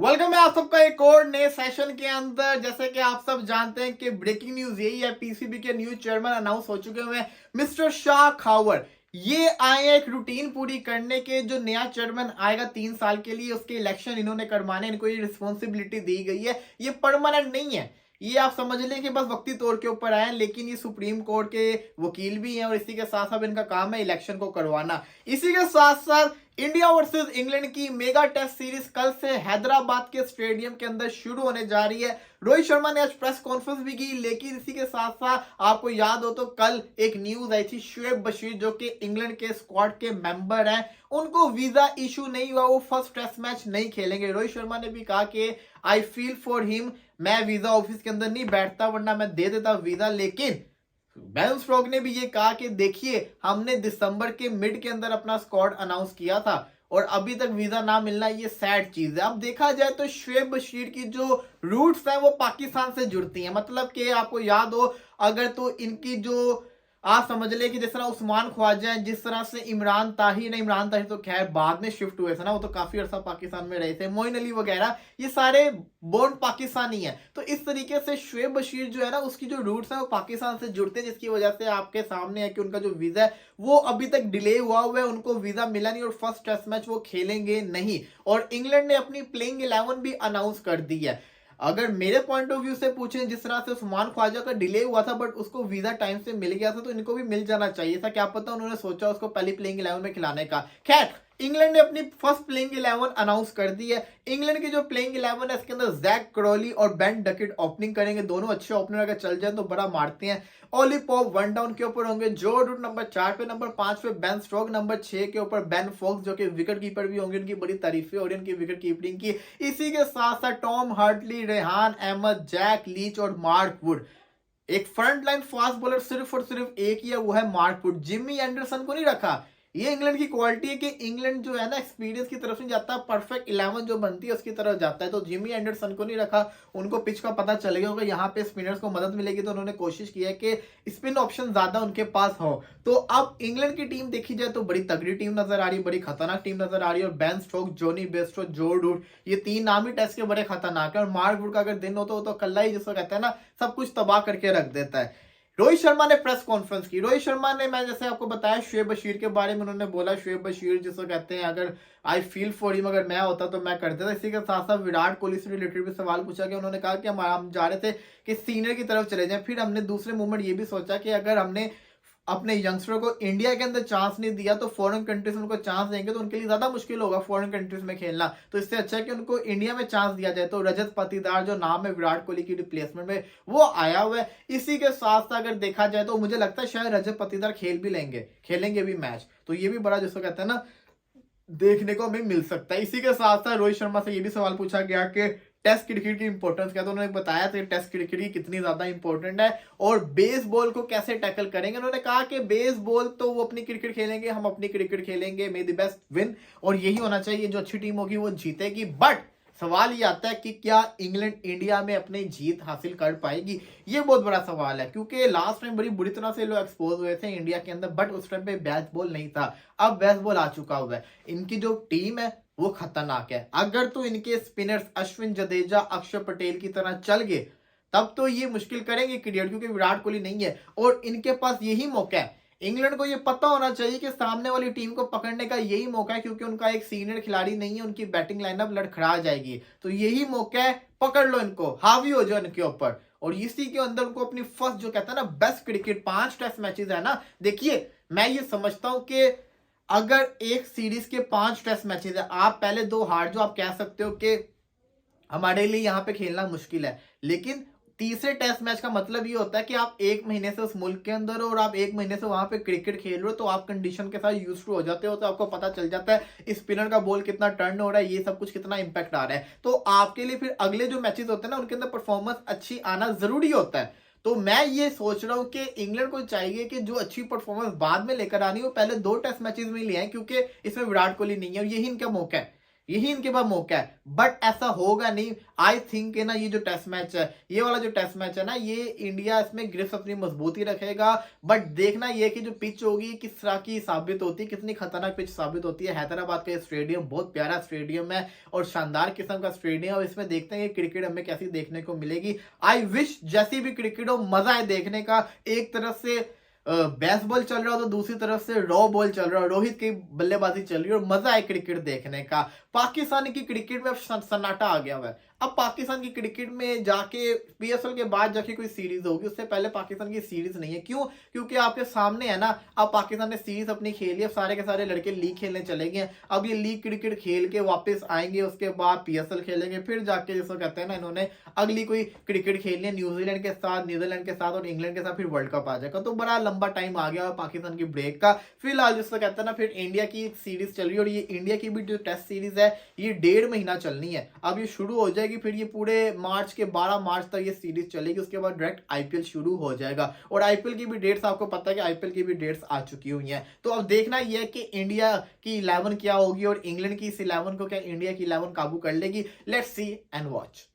Welcome है आप सबका एक और नए सेशन के अंदर। जैसे कि आप सब जानते हैं कि ब्रेकिंग न्यूज यही है, पीसीबी के न्यू चेयरमैन अनाउंस हो चुके हुए हैं मिस्टर शाह खावर। ये आए हैं एक रूटीन पूरी करने के। जो नया चेयरमैन आएगा 3 साल के लिए, उसके इलेक्शन इन्होंने करवाने, इनको ये रिस्पॉन्सिबिलिटी दी गई है। ये परमानेंट नहीं है, ये आप समझ लें कि बस वक्ती तौर के ऊपर आए हैं। लेकिन ये सुप्रीम कोर्ट के वकील भी हैं और इसी के साथ साथ इनका काम है इलेक्शन को करवाना। इसी के साथ साथ इंडिया वर्सेस इंग्लैंड की मेगा टेस्ट सीरीज कल से हैदराबाद के स्टेडियम के अंदर शुरू होने जा रही है। रोहित शर्मा ने आज प्रेस कॉन्फ्रेंस भी की, लेकिन इसी के साथ साथ आपको याद हो तो कल एक न्यूज आई थी, शुएब बशीर जो कि इंग्लैंड के स्क्वाड के मेंबर हैं, उनको वीजा इशू नहीं हुआ, वो फर्स्ट टेस्ट मैच नहीं खेलेंगे। रोहित शर्मा ने भी कहा कि आई फील फॉर हिम, मैं वीजा ऑफिस के अंदर नहीं बैठता वरना मैं दे देता वीजा। लेकिन बेन स्टोक्स ने भी ये कहा कि देखिए, हमने दिसंबर के मिड के अंदर अपना स्क्वाड अनाउंस किया था और अभी तक वीजा ना मिलना ये सैड चीज है। अब देखा जाए तो शुएब बशीर की जो रूट्स हैं वो पाकिस्तान से जुड़ती हैं। मतलब कि आपको याद हो अगर तो इनकी जो आप समझ ले कि जिस तरह उस्मान ख्वाजा है, जिस तरह से इमरान ताहिर तो खैर बाद में शिफ्ट हुए थे ना, वो तो काफी अरसा पाकिस्तान में रहे थे, मोइन अली वगैरह, ये सारे बोर्न पाकिस्तानी है। तो इस तरीके से शुएब बशीर जो है ना, उसकी जो रूट्स है वो पाकिस्तान से जुड़ते हैं, जिसकी वजह से आपके सामने है कि उनका जो वीजा है वो अभी तक डिले हुआ है, उनको वीजा मिला नहीं और फर्स्ट टेस्ट मैच वो खेलेंगे नहीं। और इंग्लैंड ने अपनी प्लेइंग 11 भी अनाउंस कर दी है। अगर मेरे पॉइंट ऑफ व्यू से पूछें, जिस तरह से उस्मान ख्वाजा का डिले हुआ था बट उसको वीजा टाइम से मिल गया था, तो इनको भी मिल जाना चाहिए था। क्या पता उन्होंने सोचा उसको पहली प्लेइंग 11 में खिलाने का। खैर, इंग्लैंड ने अपनी फर्स्ट प्लेइंग 11 अनाउंस कर दी है। इंग्लैंड की जो प्लेइंग 11 है इसके अंदर जैक क्रॉली और बेन डकेट ओपनिंग करेंगे। दोनों अच्छे ओपनर अगर चल जाए तो बड़ा मारते हैं। ओली पॉप वन डाउन के ऊपर होंगे, जो रूट नंबर 4 पे, नंबर 5 पे बेन स्टोक्स, नंबर 6 के ऊपर बेन फोक्स जो कि विकेट कीपर भी होंगे। उनकी बड़ी तारीफें हो रही है उनकी विकेट कीपिंग की। इसी के साथ साथ Tom Hartley, Rehan Ahmed, Jack Leach और मार्क वुड। एक फ्रंट लाइन फास्ट बॉलर सिर्फ और सिर्फ एक ही है, वो है मार्क वुड। जिमी एंडरसन को नहीं रखा। ये इंग्लैंड की क्वालिटी है कि इंग्लैंड जो है ना एक्सपीरियंस की तरफ से जाता है, परफेक्ट 11 जो बनती है उसकी तरफ जाता है। तो जिमी एंडरसन को नहीं रखा, उनको पिच का पता चल गया होगा, यहाँ पे स्पिनर्स को मदद मिलेगी, तो उन्होंने कोशिश की है कि स्पिन ऑप्शन ज्यादा उनके पास हो। तो अब इंग्लैंड की टीम देखी जाए तो बड़ी तगड़ी टीम नजर आ रही है, बड़ी खतरनाक टीम नजर आ रही है। और बेन स्टोक्स, जॉनी बेस्टो, जो रूट, ये 3 नाम ही टेस्ट के बड़े खतरनाक है। और मार्क वुड का अगर दिन हो तो कल्ला ही, जिसको कहते हैं ना, सब कुछ तबाह करके रख देता है। रोहित शर्मा ने प्रेस कॉन्फ्रेंस की। रोहित शर्मा ने, मैं जैसे आपको बताया, शुएब बशीर के बारे में उन्होंने बोला, शुएब बशीर जिसको कहते हैं, अगर आई फील फॉर हिम, अगर मैं होता तो मैं कर देता। इसी के साथ साथ विराट कोहली से रिलेटेड भी सवाल पूछा गया। उन्होंने कहा कि हम जा रहे थे कि सीनियर की तरफ चले जाएं। फिर हमने दूसरे मूवमेंट ये भी सोचा कि अगर हमने अपने यंगस्टरों को इंडिया के अंदर चांस नहीं दिया तो फॉरेन कंट्रीज में उनको चांस देंगे तो उनके लिए ज्यादा मुश्किल होगा फॉरेन कंट्रीज में खेलना। तो इससे अच्छा है कि उनको इंडिया में चांस दिया जाए। तो रजत पाटीदार जो नाम है विराट कोहली की रिप्लेसमेंट में, वो आया हुआ है। इसी के साथ साथ अगर देखा जाए तो मुझे लगता है शायद रजत पाटीदार खेलेंगे भी मैच। तो ये भी बड़ा, जिसको कहते हैं ना, देखने को हमें मिल सकता है। इसी के साथ साथ रोहित शर्मा से ये भी सवाल पूछा गया कि टेस्ट क्रिकेट की इंपॉर्टेंस क्या, तो उन्होंने बताया था टेस्ट क्रिकेट की कितनी ज्यादा इंपॉर्टेंट है और बेसबॉल को कैसे टैकल करेंगे। उन्होंने कहा कि बेसबॉल तो वो अपनी क्रिकेट खेलेंगे, हम अपनी क्रिकेट खेलेंगे, मे द बेस्ट विन, और यही होना चाहिए, जो अच्छी टीम होगी वो जीतेगी। बट सवाल ये आता है कि क्या इंग्लैंड इंडिया में अपनी जीत हासिल कर पाएगी, ये बहुत बड़ा सवाल है। क्योंकि लास्ट टाइम बड़ी बुरी तरह से लोग एक्सपोज हुए थे इंडिया के अंदर, बट उस टाइम पे बेसबॉल नहीं था। अब बेसबॉल आ चुका हुआ है। इनकी जो टीम है वो खतरनाक है। अगर तो इनके स्पिनर्स अश्विन, जडेजा, अक्षर पटेल की तरह चल गए तब तो ये मुश्किल करेंगे क्रिकेट, क्योंकि विराट कोहली नहीं है और इनके पास यही मौका है। इंग्लैंड को ये पता होना चाहिए कि सामने वाली टीम को पकड़ने का यही मौका है, क्योंकि उनका एक सीनियर खिलाड़ी नहीं है, उनकी बैटिंग लाइनअप लड़खड़ा जाएगी। तो यही मौका है, पकड़ लो इनको, हावी हो जाओ इनके ऊपर। और इसी के अंदर उनको अपनी फर्स्ट, जो कहता है ना, बेस्ट क्रिकेट, 5 टेस्ट मैचेस है ना। देखिए, मैं ये समझता हूं कि अगर एक सीरीज के 5 टेस्ट मैचेस है, आप पहले 2 हार जो, आप कह सकते हो कि हमारे लिए यहाँ पे खेलना मुश्किल है। लेकिन तीसरे टेस्ट मैच का मतलब ये होता है कि आप 1 महीने से उस मुल्क के अंदर हो और आप 1 महीने से वहां पे क्रिकेट खेल रहे हो, तो आप कंडीशन के साथ यूज टू हो जाते हो। तो आपको पता चल जाता है स्पिनर का बॉल कितना टर्न हो रहा है, ये सब कुछ कितना इंपैक्ट आ रहा है। तो आपके लिए फिर अगले जो मैचेस होते हैं ना, उनके अंदर परफॉर्मेंस अच्छी आना जरूरी होता है। तो मैं ये सोच रहा हूं कि इंग्लैंड को चाहिए कि जो अच्छी परफॉर्मेंस बाद में लेकर आनी, वो पहले 2 टेस्ट मैचेस में ले आए, क्योंकि इसमें विराट कोहली नहीं है और यही इनका मौका है। यही इनके पास मौका है, बट ऐसा होगा नहीं। आई थिंक है ना, ये जो टेस्ट मैच है, ये वाला जो टेस्ट मैच है ना, ये इंडिया इसमें ग्रिप्स अपनी मजबूती रखेगा। बट देखना ये कि जो पिच होगी किस तरह की साबित होती है, कितनी खतरनाक पिच साबित होती है। हैदराबाद का स्टेडियम बहुत प्यारा स्टेडियम है और शानदार किस्म का स्टेडियम। और इसमें देखते हैं कि क्रिकेट हमें कैसी देखने को मिलेगी। आई विश जैसी भी क्रिकेट हो, मजा है देखने का। एक तरफ से बेसबॉल चल रहा हो तो दूसरी तरफ से रॉ बॉल चल रहा है, रोहित की बल्लेबाजी चल रही है और मजा है क्रिकेट देखने का। पाकिस्तान की क्रिकेट में अब सन्नाटा आ गया हुआ है। अब पाकिस्तान की क्रिकेट में जाके पीएसएल के बाद जाके कोई सीरीज होगी, उससे पहले पाकिस्तान की सीरीज नहीं है। क्यों? क्योंकि आपके सामने है ना, अब पाकिस्तान ने सीरीज अपनी खेली है, सारे के सारे लड़के लीग खेलने चले गए। अब ये लीग क्रिकेट खेल के वापस आएंगे, उसके बाद पीएसएल खेलेंगे, फिर जाके जिसको कहते हैं ना, इन्होंने अगली कोई क्रिकेट खेलनी है न्यूजीलैंड के साथ, नीदरलैंड के साथ और इंग्लैंड के साथ, फिर वर्ल्ड कप आ जाएगा। तो बड़ा लंबा टाइम आ गया पाकिस्तान की ब्रेक का। फिलहाल जिसको कहते हैं ना, फिर इंडिया की सीरीज चल रही है और ये इंडिया की भी जो टेस्ट सीरीज है ये 1.5 महीना चलनी है। अब ये शुरू हो जाएगी, फिर ये पूरे मार्च के 12 मार्च तक ये सीरीज चलेगी। उसके बाद डायरेक्ट आईपीएल शुरू हो जाएगा और आईपीएल की भी डेट्स आपको पता है कि आईपीएल की भी डेट्स आ चुकी हुई हैं। तो अब देखना यह है कि इंडिया की 11 क्या होगी और इंग्लैंड की इस 11 को क्या इंडिया की 11 काबू कर लेगी। Let's see and watch.